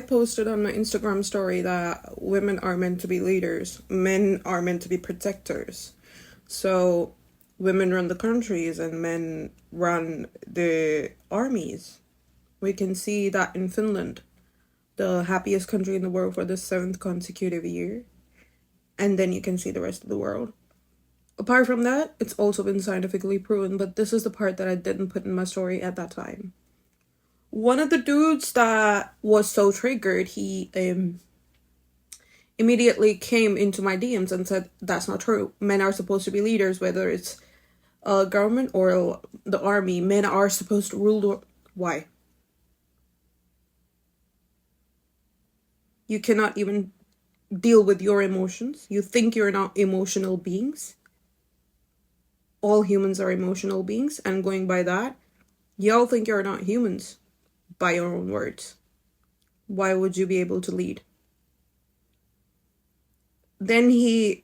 posted on my Instagram story that women are meant to be leaders, men are meant to be protectors. So women run the countries and men run the armies. We can see that in Finland, the happiest country in the world for the 7th consecutive year. And then you can see the rest of the world. Apart from that, it's also been scientifically proven, but this is the part that I didn't put in my story at that time. One of the dudes that was so triggered, he immediately came into my DMs and said, that's not true. Men are supposed to be leaders, whether it's government or the army. Men are supposed to rule the... Why? You cannot even deal with your emotions. You think you're not emotional beings. All humans are emotional beings, and going by that, y'all think you're not humans by your own words. Why would you be able to lead? Then he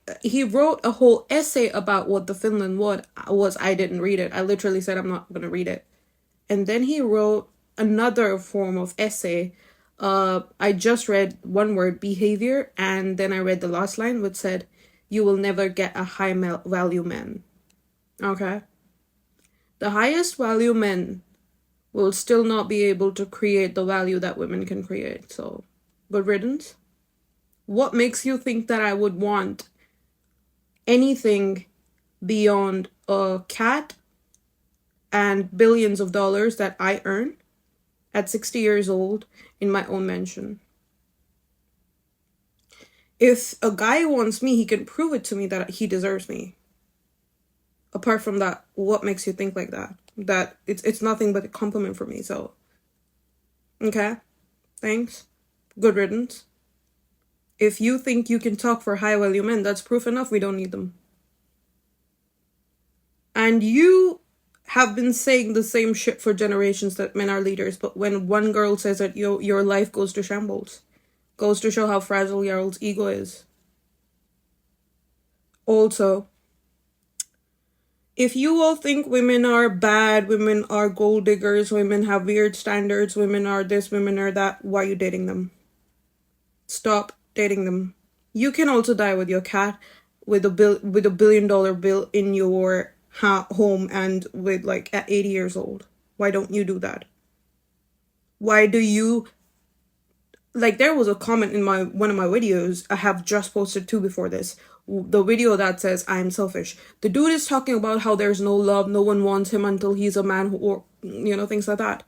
wrote a whole essay about what the Finland was. I didn't read it. I literally said I'm not going to read it. And then he wrote another form of essay. I just read one word, behavior, and then I read the last line, which said, you will never get a high value man. Okay? The highest value men will still not be able to create the value that women can create. So, good riddance. What makes you think that I would want anything beyond a cat and billions of dollars that I earn at 60 years old in my own mansion? If a guy wants me, he can prove it to me that he deserves me. Apart from that, what makes you think like that? That it's nothing but a compliment for me, so... Okay? Thanks. Good riddance. If you think you can talk for high-value men, that's proof enough we don't need them. And you have been saying the same shit for generations that men are leaders, but when one girl says it, your life goes to shambles. Goes to show how fragile y'all's ego is. Also, if you all think women are bad, women are gold diggers, women have weird standards, women are this, women are that, why are you dating them? Stop dating them. You can also die with your cat, with a $1 billion bill in your home, and with like at 80 years old. Why don't you do that? Why do you... Like, there was a comment in one of my videos. I have just posted 2 before this. The video that says, I am selfish. The dude is talking about how there's no love, no one wants him until he's a man, or, things like that.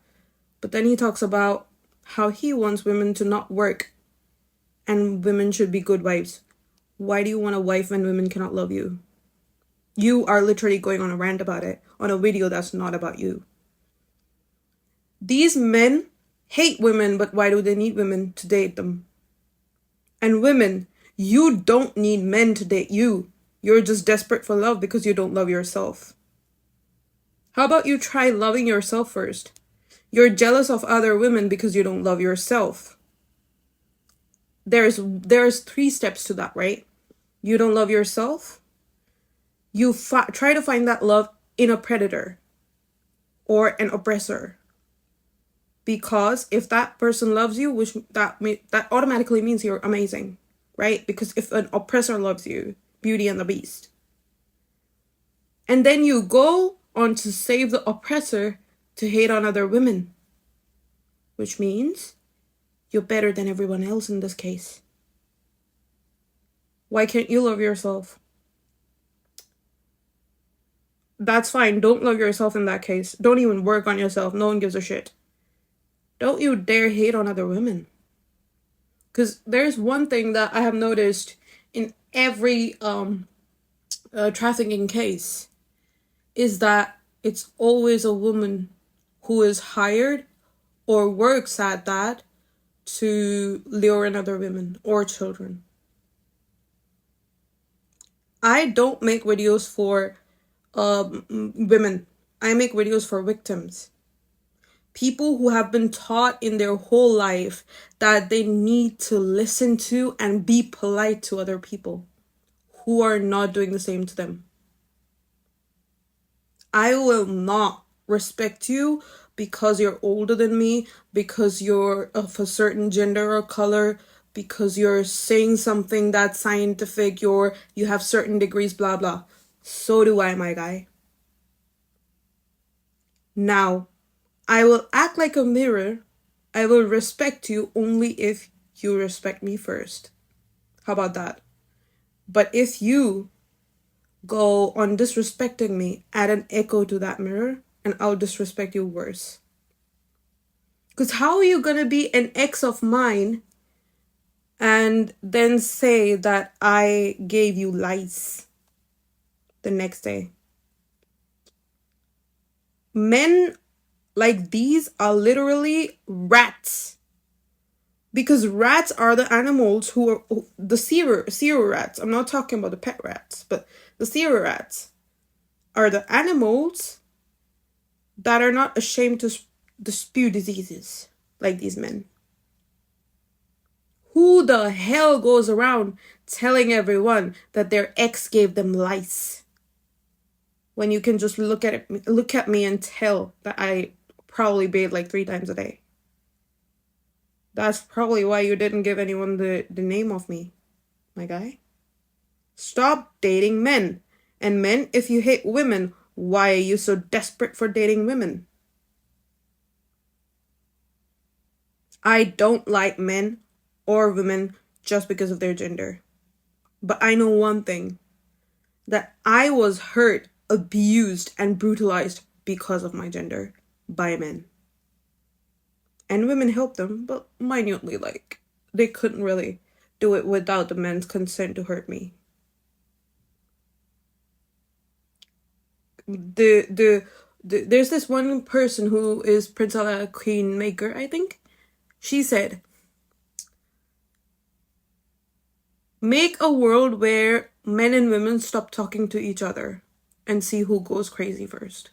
But then he talks about how he wants women to not work and women should be good wives. Why do you want a wife when women cannot love you? You are literally going on a rant about it on a video that's not about you. These men hate women, but why do they need women to date them? And women, you don't need men to date you. You're just desperate for love because you don't love yourself. How about you try loving yourself first? You're jealous of other women because you don't love yourself. There's 3 steps to that, right? You don't love yourself. You try to find that love in a predator or an oppressor. Because if that person loves you, which that automatically means you're amazing, right? Because if an oppressor loves you, Beauty and the Beast. And then you go on to save the oppressor to hate on other women. Which means you're better than everyone else in this case. Why can't you love yourself? That's fine. Don't love yourself in that case. Don't even work on yourself. No one gives a shit. Don't you dare hate on other women. Because there's one thing that I have noticed in every trafficking case is that it's always a woman who is hired or works at that to lure in other women or children. I don't make videos for women. I make videos for victims. People who have been taught in their whole life that they need to listen to and be polite to other people who are not doing the same to them. I will not respect you because you're older than me, because you're of a certain gender or color, because you're saying something that's scientific, you have certain degrees, blah blah. So do I, my guy. Now, I will act like a mirror. I will respect you only if you respect me first. How about that? But if you go on disrespecting me, add an echo to that mirror, and I'll disrespect you worse. Because how are you gonna be an ex of mine and then say that I gave you lice the next day? Men like these are literally rats. Because rats are the animals who are the sewer rats. I'm not talking about the pet rats, but the sewer rats are the animals that are not ashamed to spew diseases like these men. Who the hell goes around telling everyone that their ex gave them lice? When you can just look at me and tell that I probably bathe like 3 times a day. That's probably why you didn't give anyone the name of me, my guy. Stop dating men. And men, if you hate women, why are you so desperate for dating women? I don't like men or women just because of their gender. But I know one thing, that I was hurt, abused, and brutalized because of my gender by men. And women helped them, but minutely, like, they couldn't really do it without the men's consent to hurt me. There's this one person who is Princella Queen Maker, I think. She said, make a world where men and women stop talking to each other and see who goes crazy first.